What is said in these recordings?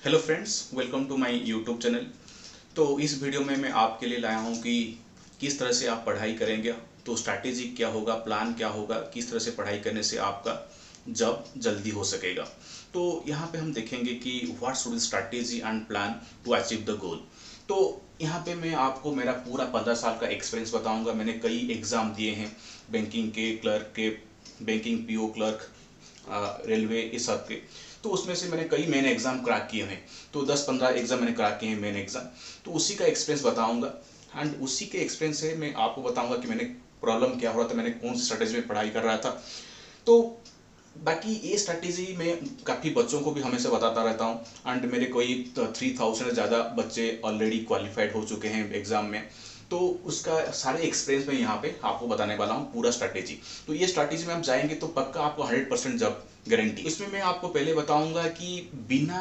Hello friends, welcome to my YouTube channel. तो इस video में मैं आपके लिए लाया हूँ कि किस तरह से आप पढ़ाई करेंगे, तो स्ट्रैटेजी क्या होगा, प्लान क्या होगा, किस तरह से पढ़ाई करने से आपका जॉब जल्दी हो सकेगा। तो यहाँ पे हम देखेंगे कि what should strategy and plan to achieve the goal. तो यहाँ पे मैं आपको मेरा पूरा 15 साल का एक्सपीरियंस बताऊँगा। मैंने कई एग्ज़ाम दिए हैं, बैंकिंग के, क्लर्क के, बैंकिंग पीओ क्लर्क, रेलवे, इस सब के। तो उसमें से मैंने कई मेन एग्जाम क्रैक किए हैं। तो 10-15 एग्जाम मैंने क्रैक किए हैं, मेन एग्जाम। तो उसी का एक्सपीरियंस बताऊंगा एंड उसी के एक्सपीरियंस से मैं आपको बताऊंगा कि मैंने प्रॉब्लम क्या हो रहा था, मैंने कौन सी स्ट्रैटेजी में पढ़ाई कर रहा था। तो बाकी ये स्ट्रैटेजी मैं काफ़ी बच्चों को भी हमेशा बताता रहता हूँ एंड मेरे कोई 3000 से ज़्यादा बच्चे ऑलरेडी क्वालिफाइड हो चुके हैं एग्ज़ाम में। तो उसका सारे एक्सपीरियंस में यहाँ पे आपको बताने वाला हूँ, पूरा स्ट्रैटेजी। तो ये स्ट्रैटेजी में आप जाएंगे तो पक्का आपको 100% जॉब गारंटी। इसमें मैं आपको पहले बताऊंगा कि बिना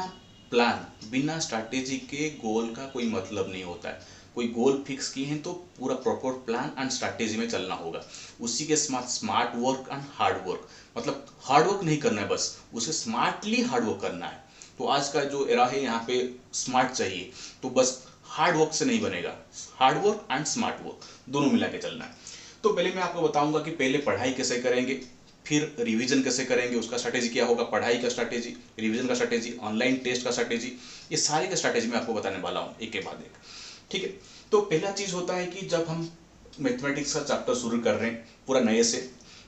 प्लान, बिना स्ट्रैटेजी के गोल का कोई मतलब नहीं होता है। कोई गोल फिक्स किए हैं तो पूरा प्रॉपर प्लान एंड स्ट्रैटेजी में चलना होगा। उसी के smart work and hard work, मतलब हार्ड वर्क नहीं करना है, बस उसे स्मार्टली हार्ड वर्क करना है। तो आज का जो एरा है यहाँ पे स्मार्ट चाहिए, तो बस हार्ड वर्क से नहीं बनेगा, hard work and smart work दोनों मिला के चलना है। तो पहले मैं आपको बताऊंगा कि पहले पढ़ाई कैसे करेंगे, फिर रिवीजन कैसे करेंगे, उसका स्ट्रैटेजी क्या होगा, पढ़ाई का स्ट्रैटेजी, रिवीजन का स्ट्रैटेजी, ऑनलाइन टेस्ट का स्ट्रैटेजी, ये सारे का स्ट्रैटेजी मैं आपको बताने वाला हूँ एक के बाद एक। ठीक है। तो पहला चीज होता है कि जब हम मैथमेटिक्स का चैप्टर शुरू कर रहे हैं पूरा नए से,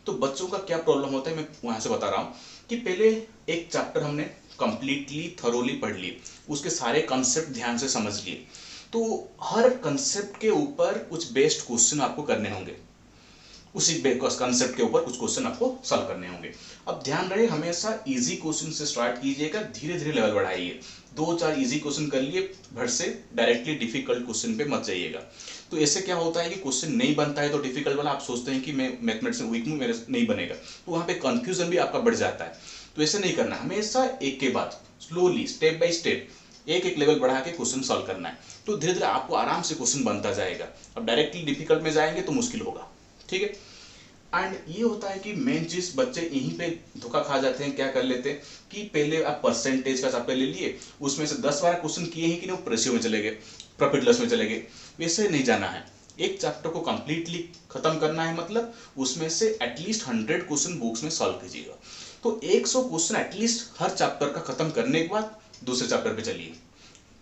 तो बच्चों का क्या प्रॉब्लम होता है मैं वहां से बता रहा हूँ कि पहले एक चैप्टर हमने कंप्लीटली थरोली पढ़ लिए, उसके सारे कंसेप्ट ध्यान से समझ लिए। तो हर कंसेप्ट के ऊपर कुछ बेस्ड क्वेश्चन आपको करने होंगे, उसी कंसेप्ट के ऊपर कुछ क्वेश्चन आपको सॉल्व करने होंगे। अब ध्यान रहे, हमेशा इजी क्वेश्चन से स्टार्ट कीजिएगा, धीरे धीरे लेवल बढ़ाइए। 2-4 इजी क्वेश्चन कर लिए, भर से डायरेक्टली डिफिकल्ट क्वेश्चन पे मत जाइएगा। तो ऐसे क्या होता है कि क्वेश्चन नहीं बनता है तो डिफिकल्ट वाला आप सोचते हैं कि मैं मैथमेटिक्स में वीक हूँ, मेरे नहीं बनेगा, तो वहाँ पे कंफ्यूजन भी आपका बढ़ जाता है। तो ऐसे नहीं करना, हमेशा एक के बाद स्लोली, स्टेप बाय स्टेप, एक एक लेवल बढ़ा के क्वेश्चन सॉल्व करना है। तो धीरे धीरे आपको आराम से क्वेश्चन बनता जाएगा। अब डायरेक्टली डिफिकल्ट में जाएंगे तो मुश्किल होगा। ठीक है। एंड ये होता है कि मेन चीज बच्चे यहीं पे धोखा खा जाते हैं, क्या कर लेते हैं कि पहले आप परसेंटेज का चैप्टर ले लिए, उसमें से 10-12 क्वेश्चन किए हैं कि नहीं, वो रेशियो में चले गए, प्रॉफिट लॉस में चले गए। वैसे नहीं जाना है, एक चैप्टर को कंप्लीटली खत्म करना है, मतलब उसमें से एटलीस्ट 100 क्वेश्चन बुक्स में सॉल्व कीजिएगा। तो 100 क्वेश्चन एटलीस्ट हर चैप्टर का खत्म करने के बाद दूसरे चैप्टर पे चलिए।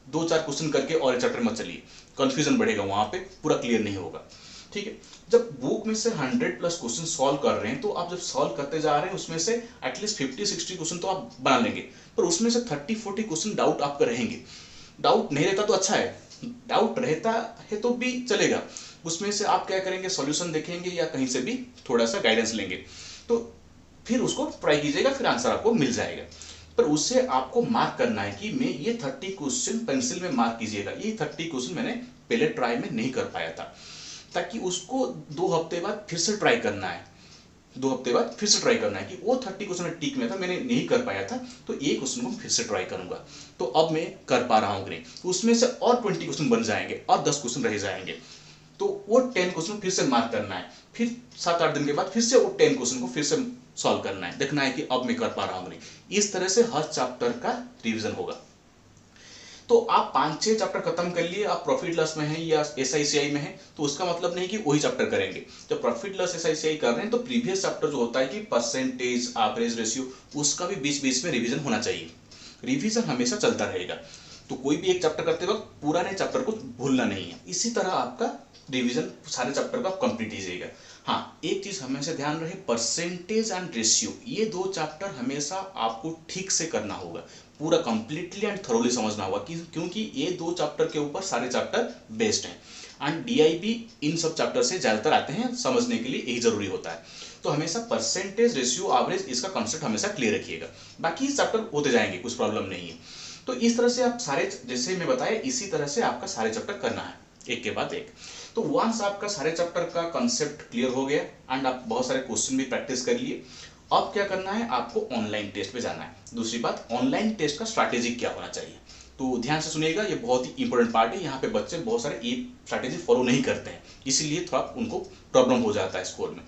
2-4 क्वेश्चन करके और एक चैप्टर मत चलिए, कंफ्यूजन बढ़ेगा, वहां पे पूरा क्लियर नहीं होगा। ठीक है। जब बुक में से 100+ क्वेश्चन सॉल्व कर रहे हैं, तो आप जब सॉल्व करते जा रहे हैं उसमें से एटलीस्ट 50-60 क्वेश्चन तो आप बना लेंगे, पर उसमें से 30-40 क्वेश्चन डाउट आपका रहेंगे। डाउट नहीं रहता तो अच्छा है, डाउट रहता है तो भी चलेगा। उसमें से आप क्या करेंगे, सॉल्यूशन देखेंगे या कहीं से भी थोड़ा सा गाइडेंस लेंगे, तो फिर उसको ट्राई कीजिएगा, फिर आंसर आपको मिल जाएगा। पर उससे आपको मार्क करना है कि मैं ये 30 क्वेश्चन पेंसिल में मार्क कीजिएगा, ये 30 क्वेश्चन मैंने पहले ट्राई में नहीं कर पाया था, ताकि उसको 2 हफ्ते बाद फिर से ट्राई करना है। 2 हफ्ते बाद फिर से ट्राई करना है कि वो 30 क्वेश्चन में टिक में था, मैंने नहीं कर पाया था, तो एक क्वेश्चन को फिर से ट्राई करूंगा, तो अब मैं कर पा रहा हूँ नहीं, तो उसमें से और 20 क्वेश्चन बन जाएंगे और 10 क्वेश्चन रह जाएंगे, तो वो 10 क्वेश्चन फिर से मार्क करना है। फिर 7-8 दिन के बाद फिर से वो 10 क्वेश्चन को फिर से सॉल्व करना है, देखना है कि अब मैं कर पा रहा हूँ नहीं। इस तरह से हर चैप्टर का रिविजन होगा। तो आप 5-6 चैप्टर खत्म कर लिए, आप प्रॉफिट लॉस में हैं या एसआईसीआई में हैं, तो उसका मतलब नहीं कि वही चैप्टर करेंगे। जब प्रॉफिट लॉस एसआईसीआई कर रहे हैं तो प्रीवियस चैप्टर जो होता है कि परसेंटेज, एवरेज रेशियो, उसका भी बीच बीच में रिवीजन होना चाहिए। रिवीजन हमेशा चलता रहेगा, तो कोई भी एक चैप्टर करते वक्त पुराने चैप्टर को भूलना नहीं है। इसी तरह आपका रिवीजन सारे चैप्टर का कंप्लीट कीजिएगा। हाँ, एक चीज हमेशा ध्यान रहे, परसेंटेज एंड रेशियो, ये 2 चैप्टर हमेशा आपको ठीक से करना होगा, पूरा कंप्लीटली एंड थरोली समझना होगा, क्योंकि ये 2 चैप्टर के ऊपर सारे चैप्टर बेस्ड हैं एंड डीआईबी इन सब चैप्टर से ज्यादातर आते हैं, समझने के लिए यही जरूरी होता है। तो हमेशा परसेंटेज, रेशियो, एवरेज, इसका कॉन्सेप्ट हमेशा क्लियर रखिएगा, बाकी चैप्टर होते जाएंगे, कुछ प्रॉब्लम नहीं है। तो इस तरह से आप सारे, जैसे मैं बताया, इसी तरह से आपका सारे चैप्टर करना है एक के बाद एक। तो वंस आपका सारे चैप्टर का कंसेप्ट क्लियर हो गया एंड आप बहुत सारे क्वेश्चन भी प्रैक्टिस कर लिए, अब क्या करना है, आपको ऑनलाइन टेस्ट पे जाना है। दूसरी बात, ऑनलाइन टेस्ट का स्ट्रैटेजी क्या होना चाहिए, तो ध्यान से सुनिएगा, ये बहुत ही इंपॉर्टेंट पार्ट है। यहाँ पे बच्चे बहुत सारे ये स्ट्रैटेजी फॉलो नहीं करते हैं, इसीलिए थोड़ा उनको प्रॉब्लम हो जाता है स्कोर में।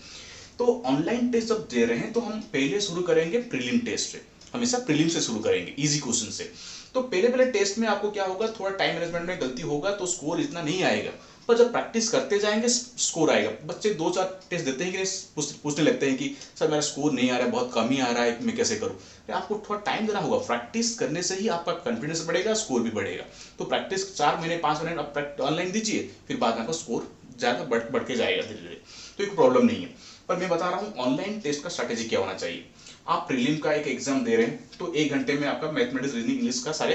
तो ऑनलाइन टेस्ट जब दे रहे हैं तो हम पहले शुरू करेंगे प्रीलिम टेस्ट से, हमेशा प्रीलिम से शुरू करेंगे, इजी क्वेश्चन से। तो पहले पहले टेस्ट में आपको क्या होगा, थोड़ा टाइम मैनेजमेंट में गलती होगा तो स्कोर इतना नहीं आएगा, पर जब प्रैक्टिस करते जाएंगे स्कोर आएगा। बच्चे 2-4 टेस्ट देते हैं कि पूछने लगते हैं कि सर मेरा स्कोर नहीं आ रहा है, बहुत कम ही आ रहा है, मैं कैसे करूं। तो आपको थोड़ा टाइम देना होगा, प्रैक्टिस करने से ही आपका कॉन्फिडेंस बढ़ेगा, स्कोर भी बढ़ेगा। तो प्रैक्टिस 4 महीने 5 महीने आप ऑनलाइन दीजिए, फिर बाद में आपका स्कोर ज़्यादा बढ़ के जाएगा धीरे धीरे, तो एक प्रॉब्लम नहीं है। पर मैं बता रहा हूँ ऑनलाइन टेस्ट का स्ट्रैटेजी क्या होना चाहिए। आप प्रीलिम का एक एग्जाम दे रहे हैं तो 1 घंटे में आपका मैथमेटिक्स, रीजनिंग, इंग्लिश का सारे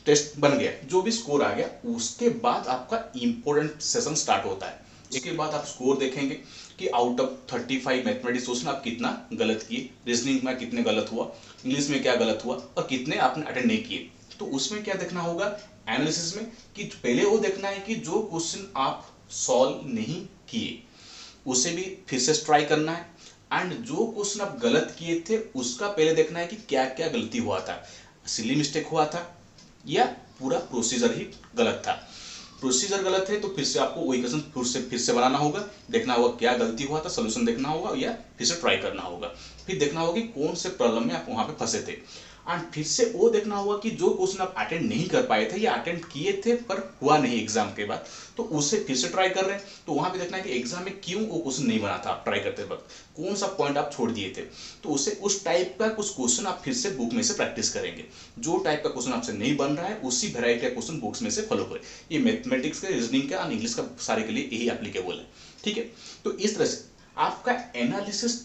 टेस्ट बन गया, जो भी स्कोर आ गया, उसके बाद आपका इंपॉर्टेंट सेशन स्टार्ट होता है। इसके बाद आप स्कोर देखेंगे कि आउट ऑफ 35 मैथमेटिक्स क्वेश्चन आप कितना गलत किए, रीजनिंग में कितने गलत हुआ, इंग्लिश में क्या गलत हुआ और कितने आपने अटेंड नहीं किए। तो उसमें क्या देखना होगा एनालिसिस में, कि पहले वो देखना है कि जो क्वेश्चन आप सॉल्व नहीं किए उसे भी फिर से ट्राई करना है, एंड जो क्वेश्चन आप गलत किए थे उसका पहले देखना है कि क्या क्या गलती हुआ था, सिली मिस्टेक हुआ था या पूरा प्रोसीजर ही गलत था। प्रोसीजर गलत है तो फिर से आपको वही क्वेश्चन फिर से बनाना होगा, देखना होगा क्या गलती हुआ था, सोल्यूशन देखना होगा या फिर से ट्राई करना होगा, फिर देखना होगा कि कौन से प्रॉब्लम में आप वहां पे फंसे थे, एंड फिर से वो देखना होगा कि जो क्वेश्चन आप अटेंड नहीं कर पाए थे या अटेंड किए थे पर हुआ नहीं एग्जाम के बाद, तो उसे फिर से ट्राई कर रहे हैं। तो वहां पे देखना है कि एग्जाम में क्यों वो क्वेश्चन नहीं बना था, आप ट्राई करते वक्त कौन सा पॉइंट आप छोड़ दिए थे, तो उसे उस टाइप का कुछ क्वेश्चन आप फिर से बुक में से प्रैक्टिस करेंगे। जो टाइप का क्वेश्चन आपसे नहीं बन रहा है उसी वेराइटी का क्वेश्चन बुक्स में से फॉलो करें। ये मैथमेटिक्स का, रीजनिंग का और इंग्लिश का सारे के लिए यही एप्लीकेबल है, ठीक है। तो इस तरह से आपका एनालिसिस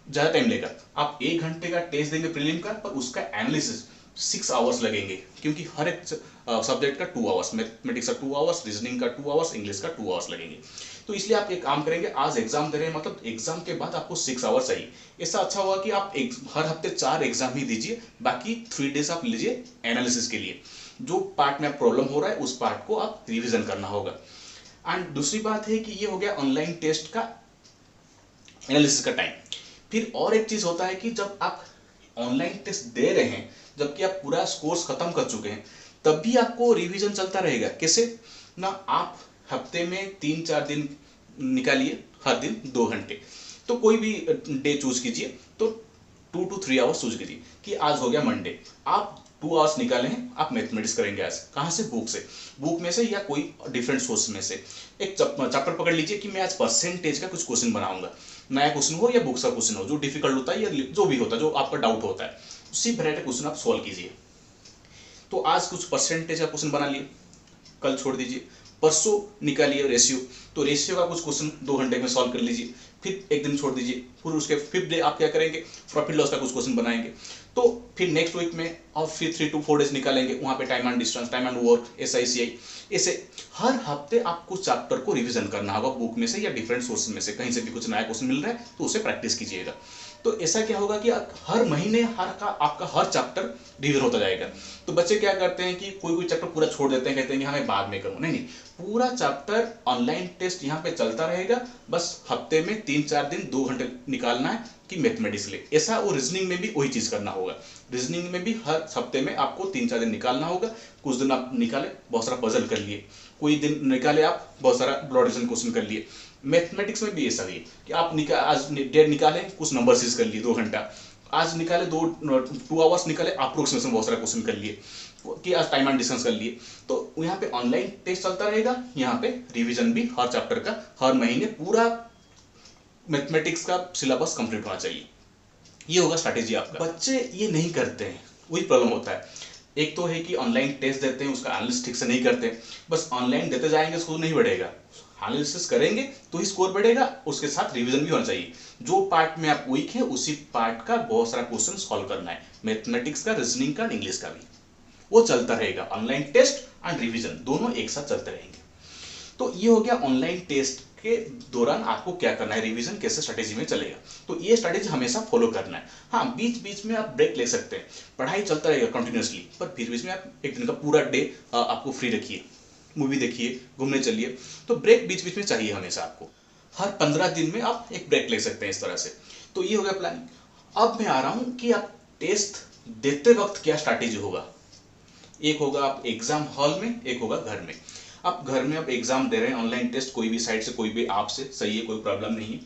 ज्यादा टाइम लेगा। आप 1 घंटे का टेस्ट देंगे प्रीलिम का, पर उसका एनालिसिस 6 आवर्स लगेंगे, क्योंकि हर एक सब्जेक्ट का 2 आवर्स, मैथमेटिक्स का 2 आवर्स, रीजनिंग का 2 आवर्स, इंग्लिश का 2 आवर्स लगेंगे। तो इसलिए आप एक काम करेंगे, आज एग्जाम दे रहे हैं मतलब एग्जाम के बाद आपको 6 आवर्स चाहिए। इससे अच्छा होगा कि आप हर हफ्ते 4 एग्जाम ही दीजिए, बाकी 3 डेज आप लीजिए एनालिसिस के लिए। जो पार्ट में प्रॉब्लम हो रहा है उस पार्ट को आप रिविजन करना होगा। एंड दूसरी बात है कि ये हो गया ऑनलाइन टेस्ट का एनालिसिस का टाइम। फिर और एक चीज होता है कि जब आप ऑनलाइन टेस्ट दे रहे हैं, जबकि आप पूरा कोर्स खत्म कर चुके हैं, तब भी आपको रिवीजन चलता रहेगा। कैसे ना, आप हफ्ते में 3-4 दिन निकालिए, हर दिन 2 घंटे, तो कोई भी डे चूज कीजिए, तो 2 to 3 आवर्स चूज कीजिए कि आज हो गया मंडे, आप 2 आवर्स निकाले हैं, आप मैथमेटिक्स करेंगे आज। कहाँ से? बुक में से या कोई डिफरेंट सोर्स में से एक चैप्टर पकड़ लीजिए कि मैं आज परसेंटेज का कुछ क्वेश्चन बनाऊंगा, नया क्वेश्चन हो या बुक्स का क्वेश्चन हो, जो डिफिकल्ट होता है या जो भी होता है, जो आपका डाउट होता है, उसी वैरायटी क्वेश्चन आप सॉल्व कीजिए। तो आज कुछ परसेंटेज का क्वेश्चन बना लिए, कल छोड़ दीजिए, परसों निकालिए रेशियो, तो रेशियो का कुछ क्वेश्चन 2 घंटे में सॉल्व कर लीजिए, फिर एक दिन छोड़ दीजिए, फिर उसके 5th डे आप क्या करेंगे, प्रॉफिट लॉस का कुछ क्वेश्चन बनाएंगे। तो फिर नेक्स्ट वीक में और फिर 3 to 4 डेज निकालेंगे, वहां पे time and distance, time and work, SICI, ऐसे हर हफ्ते आपको चैप्टर को रिवीजन करना होगा, बुक में से या डिफरेंट सोर्स में से, कहीं से भी कुछ नया क्वेश्चन मिल रहा है तो उसे प्रैक्टिस कीजिएगा। तो ऐसा क्या होगा कि हर महीने आपका हर चैप्टर रिवीजन होता जाएगा। तो बच्चे क्या करते हैं कि कोई चैप्टर पूरा छोड़ देते हैं, कहते हैं कि हाँ मैं बाद में करूँ, नहीं, पूरा चैप्टर ऑनलाइन टेस्ट यहाँ पे चलता रहेगा, बस हफ्ते में 3-4 दिन 2 घंटे निकालना है कि मैथमेटिक्स ले। ऐसा वो रीजनिंग में भी वही चीज करना होगा, रीजनिंग में भी हर हफ्ते में आपको 3-4 दिन निकालना होगा। कुछ दिन आप निकाले, बहुत सारा पजल कर लिए, कोई दिन निकाले आप बहुत सारा ब्रॉड रीजन क्वेश्चन कर लिए। मैथमेटिक्स में भी ऐसा ही है कि आप आज डेट निकाले, कुछ नंबर सीज कर लिए 2 घंटा, आज निकाले 2 आवर्स निकाले, अप्रोक्सीमेशन बहुत सारा क्वेश्चन कर लिए कि आज टाइम एंड डिस्टेंस कर लिए। तो यहाँ पे ऑनलाइन टेस्ट चलता रहेगा, यहाँ पे रिवीजन भी हर चैप्टर का हर महीने पूरा मैथमेटिक्स का सिलेबस कंप्लीट होना चाहिए। ये होगा स्ट्रैटेजी आपका। बच्चे ये नहीं करते हैं, वही प्रॉब्लम होता है। एक तो है कि ऑनलाइन टेस्ट देते हैं, उसका एनालिसिस ठीक से नहीं करते, बस ऑनलाइन देते जाएंगे, स्कोर नहीं बढ़ेगा। एनालिसिस करेंगे तो ही स्कोर बढ़ेगा, उसके साथ रिवीजन भी होना चाहिए। जो पार्ट में आप वीक है उसी पार्ट का बहुत सारा क्वेश्चन सॉल्व करना है, मैथमेटिक्स का, रीजनिंग का, इंग्लिश का भी, वो चलता रहेगा। ऑनलाइन टेस्ट एंड रिवीजन दोनों एक साथ चलते रहेंगे। तो ये हो गया ऑनलाइन टेस्ट के दौरान आपको क्या करना है, रिवीजन कैसे स्ट्रेटेजी में चलेगा। तो ये स्ट्रेटेजी हमेशा फॉलो करना है। हाँ, बीच बीच में आप ब्रेक ले सकते हैं, पढ़ाई चलता रहेगा कंटिन्यूसली, पर फिर बीच में आप एक दिन का पूरा डे आपको फ्री रखिए, मूवी देखिए, घूमने चलिए, तो ब्रेक बीच बीच में चाहिए हमेशा आपको। हर 15 दिन में आप एक ब्रेक ले सकते हैं इस तरह से। तो ये हो गया प्लानिंग। अब मैं आ रहा हूं कि आप टेस्ट देते वक्त क्या स्ट्रैटेजी होगा। एक होगा आप एग्जाम हॉल में, एक होगा घर में। आप घर में आप एग्जाम दे रहे हैं, ऑनलाइन टेस्ट, कोई भी साइट से, कोई भी ऐप से, सही है, कोई प्रॉब्लम नहीं है।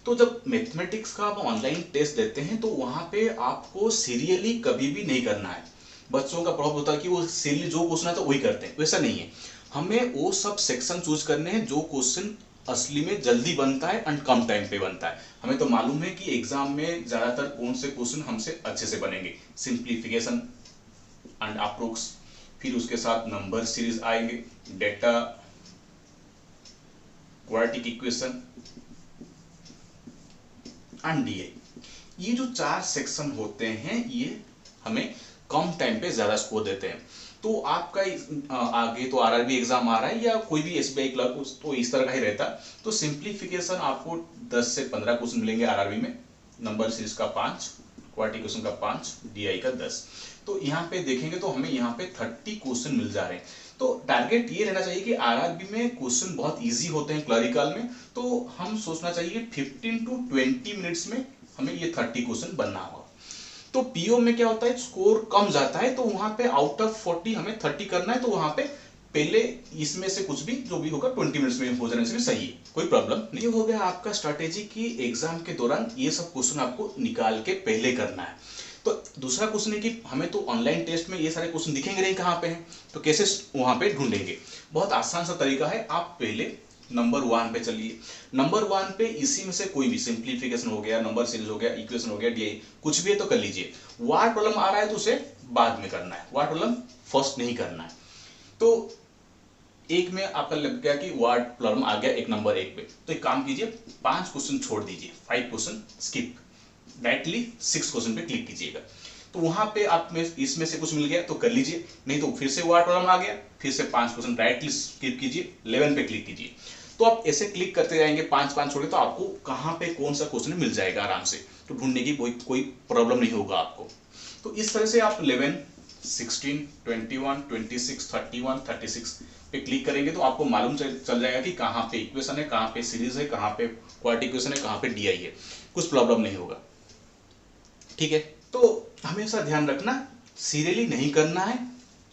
तो जब मैथमेटिक्स का आप ऑनलाइन टेस्ट देते हैं तो वहां पे आपको सीरियली कभी भी नहीं करना है। बच्चों का प्रॉब्लम होता है कि वो सिली जो क्वेश्चन आता है वही करते हैं, वैसा नहीं है। हमें वो सब सेक्शन चूज करने हैं जो क्वेश्चन असली में जल्दी बनता है एंड कम टाइम पे बनता है। हमें तो मालूम है कि एग्जाम में ज्यादातर कौन से क्वेश्चन हमसे अच्छे से बनेंगे, सिंप्लीफिकेशन एंड अप्रोक्स, फिर उसके साथ नंबर सीरीज आएंगे, data, quadratic equation and DI. ये जो 4 सेक्शन होते हैं ये हमें कम टाइम पे ज्यादा स्कोर देते हैं। तो आपका आगे तो आरआरबी एग्जाम आ रहा है या कोई भी एसबीआई क्लर्क, तो इस तरह का ही रहता है। तो सिंप्लीफिकेशन आपको 10 से 15 क्वेश्चन मिलेंगे आरआरबी में, नंबर सीरीज का 5, क्वाड्रेटिक इक्वेशन का 5, डीआई का 10। तो यहाँ पे देखेंगे तो हमें यहाँ पे 30 क्वेश्चन मिल जा रहे हैं। तो टारगेट ये रहना चाहिए कि आरआरबी में क्वेश्चन बहुत इजी होते हैं क्लरिकल में, तो हम सोचना चाहिए 15 to 20 मिनट्स में हमें ये 30 क्वेश्चन बनना होगा। तो पीओ में क्या होता है, स्कोर कम जाता है, तो वहां पे आउट ऑफ 40 हमें 30 करना है, तो वहां पे पहले इसमें से कुछ भी जो भी होगा 20 मिनट्स में हो जाने से भी सही है, कोई प्रॉब्लम नहीं। हो गया आपका स्ट्रैटेजी की एग्जाम के दौरान ये सब क्वेश्चन आपको निकाल के पहले करना है। तो दूसरा क्वेश्चन है कि हमें तो ऑनलाइन टेस्ट में ये सारे क्वेश्चन दिखेंगे नहीं कहाँ पे हैं, तो कैसे वहां पे ढूंढेंगे। बहुत आसान सा तरीका है, आप पहले नंबर 1 पे चलिए। नंबर 1 पे इसी में से कोई भी सिंप्लीफिकेशन हो गया, नंबर सीरीज हो गया, इक्वेशन हो गया, डीआई कुछ भी है तो कर लीजिए। वार्ड प्रॉब्लम आ रहा है तो उसे बाद में करना है, वार्ड प्रॉब्लम फर्स्ट नहीं करना है। तो एक में आपका लग गया कि वार्ड प्रॉब्लम आ गया एक नंबर 1 पे, तो एक काम कीजिए 5 क्वेश्चन छोड़ दीजिए, 5 क्वेश्चन स्किप, डायरेक्टली 6 क्वेश्चन पे क्लिक कीजिएगा। तो वहां पे आप में इसमें से कुछ मिल गया तो कर लीजिए, नहीं तो फिर से वार्ड प्रॉब्लम आ गया, फिर से 5 क्वेश्चन डायरेक्टली स्किप कीजिए, 11 पे क्लिक कीजिए। तो आप ऐसे क्लिक करते जाएंगे 5 छोड़ के, तो आपको कहां पे कौन सा क्वेश्चन मिल जाएगा आराम से, तो ढूंढने की कोई प्रॉब्लम नहीं होगा आपको। तो इस तरह से आप 11, 16, 21, 26, 31, 36 पे क्लिक करेंगे तो आपको मालूम चल जाएगा कि कहाँ पे इक्वेशन है, कहाँ पे सीरीज है, कहाँ पे क्वाड्रेटिक इक्वेशन है, कहाँ पे डीआई है, कुछ प्रॉब्लम नहीं होगा। ठीक है, तो हमेशा ध्यान रखना सीरियली नहीं करना है,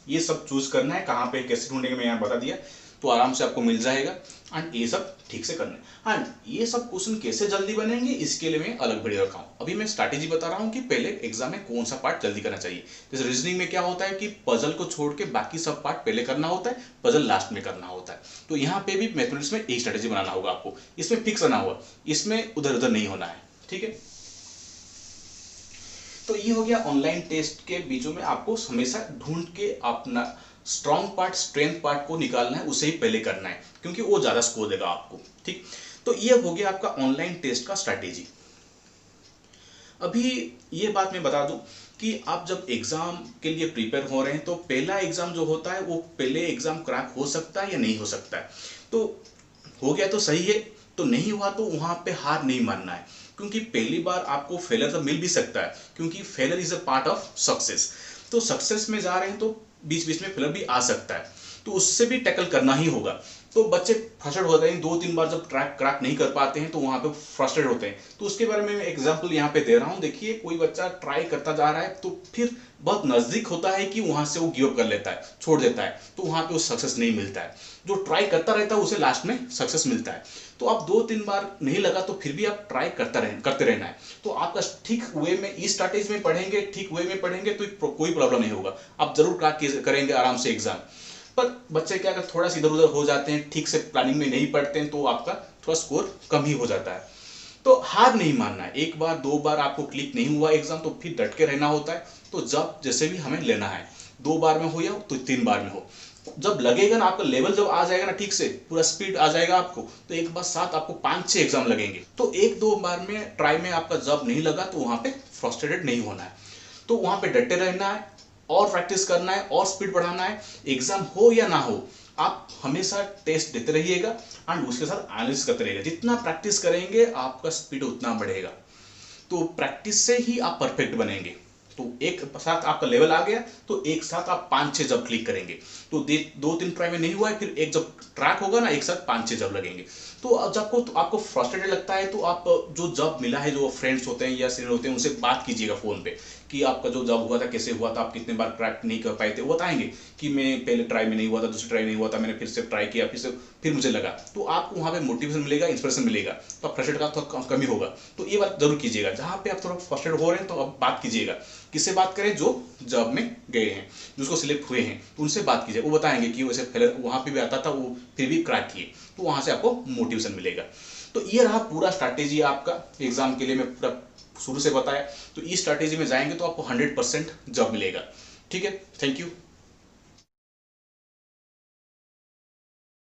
ये सब चूज करना है कहाँ पे कैसे ढूंढेंगे, मैं यहाँ बता दिया, तो आराम से आपको मिल जाएगा। एंड ये सब ठीक से करना है। एंड ये सब क्वेश्चन कैसे जल्दी बनेंगे इसके लिए मैं अलग वीडियो रखा हूँ। अभी मैं स्ट्रैटेजी बता रहा हूँ कि पहले एग्जाम में कौन सा पार्ट जल्दी करना चाहिए। जैसे रीजनिंग में क्या होता है कि पजल को छोड़ के बाकी सब पार्ट पहले करना होता है, पजल लास्ट में करना होता है। तो यहाँ पे भी मैथमेटिक्स में एक स्ट्रैटेजी बनाना होगा आपको, इसमें फिक्स रहना होगा, इसमें उधर उधर नहीं होना है। ठीक है, तो ये हो गया ऑनलाइन टेस्ट के बीचों में आपको हमेशा ढूंढ के अपना स्ट्रॉन्ग पार्ट, स्ट्रेंथ पार्ट को निकालना है, उसे ही पहले करना है क्योंकि वो ज्यादा स्कोर देगा आपको। ठीक, तो ये हो गया आपका ऑनलाइन टेस्ट का स्ट्रैटेजी। अभी ये बात मैं बता दूं कि आप जब एग्जाम के लिए प्रिपेयर हो रहे हैं तो पहला एग्जाम जो होता है वो पहले एग्जाम क्रैक हो सकता है या नहीं हो सकता है। तो हो गया तो सही है, तो नहीं हुआ तो वहां पे हार नहीं मानना है, क्योंकि पहली बार आपको फेलियर तो मिल भी सकता है, क्योंकि failure is a part of success. तो सक्सेस में जा रहे हैं तो बीच बीच में फेलियर भी आ सकता है, तो उससे भी टैकल करना ही होगा। तो बच्चे फ्रस्ट्रेट होते हैं, 2-3 बार जब क्रैक नहीं कर पाते हैं तो वहां पे फ्रस्ट्रेट होते हैं। तो उसके बारे में मैं एग्जांपल यहाँ पे दे रहा हूँ। देखिए, कोई बच्चा ट्राई करता जा रहा है तो फिर बहुत नजदीक होता है कि वहां से वो गिव अप कर लेता है, छोड़ देता है, तो वहां पे वो सक्सेस नहीं मिलता है। जो ट्राई करता रहता है उसे लास्ट में सक्सेस मिलता है। तो आप 2-3 बार नहीं लगा तो फिर भी आप ट्राई करते रहना है। तो आपका ठीक वे में इस स्ट्रैटेजी में पढ़ेंगे, ठीक वे में पढ़ेंगे तो कोई प्रॉब्लम नहीं होगा, आप जरूर क्रैक करेंगे आराम से एग्जाम। पर बच्चे क्या अगर थोड़ा सा इधर उधर हो जाते हैं, ठीक से प्लानिंग में नहीं पढ़ते हैं, तो आपका थोड़ा स्कोर कम ही हो जाता है। तो हार नहीं मानना है, 1 बार 2 बार आपको क्लिक नहीं हुआ एग्जाम तो फिर डट के रहना होता है। तो जब जैसे भी हमें लेना है, 2 बार में हो या तो 3 बार में हो, जब लगेगा ना आपका लेवल जब आ जाएगा ना, ठीक से पूरा स्पीड आ जाएगा आपको, तो एक बार साथ आपको 5-6 एग्जाम लगेंगे। तो 1-2 बार में ट्राई में आपका जब नहीं लगा तो वहां पे फ्रस्ट्रेटेड नहीं होना है, तो वहां पे डटे रहना है और प्रैक्टिस करना है और स्पीड बढ़ाना है। एग्जाम हो या ना हो, आप हमेशा टेस्ट देते रहिएगा एंड उसके साथ एनालिसिस करते रहिएगा। जितना प्रैक्टिस करेंगे आपका स्पीड उतना बढ़ेगा। तो प्रैक्टिस से ही आप परफेक्ट बनेंगे। तो एक साथ आपका लेवल आ गया तो एक साथ आप 5-6 जब क्लिक करेंगे, तो 2-3 ट्राई में नहीं हुआ है, फिर एक जब ट्रैक होगा ना, एक साथ 5-6 जब लगेंगे। तो जब आपको फ्रस्ट्रेटेड लगता है तो आप जो जब मिला है, जो फ्रेंड्स होते हैं या सीनियर होते हैं, उनसे बात कीजिएगा फोन पे कि आपका जो जॉब हुआ था कैसे हुआ था, आप कितने बार क्रैक नहीं कर पाए थे, वो बताएंगे कि मैं पहले ट्राई में नहीं हुआ था, दूसरी ट्राई नहीं हुआ था, मैंने फिर से ट्राई किया, फिर मुझे लगा। तो आपको वहाँ पे मोटिवेशन मिलेगा, इंस्पिरेशन मिलेगा, तो आप फ्रस्ट्रेट का थोड़ा कमी होगा। तो ये बात जरूर कीजिएगा, जहाँ पे आप थोड़ा फ्रस्ट्रेट हो रहे हैं तो आप बात कीजिएगा। किससे बात करें? जो जॉब में गए हैं, जिसको सिलेक्ट हुए हैं, तो उनसे बात कीजिए। वो बताएंगे कि वैसे फेलर वहाँ पे भी आता था, वो फिर भी क्रैक किए, तो वहाँ से आपको मोटिवेशन मिलेगा। तो ये रहा पूरा स्ट्रैटेजी आपका एग्जाम के लिए, मैं पूरा शुरू से बताया। तो इस स्ट्रैटेजी में जाएंगे तो आपको 100% जॉब मिलेगा। ठीक है, थैंक यू।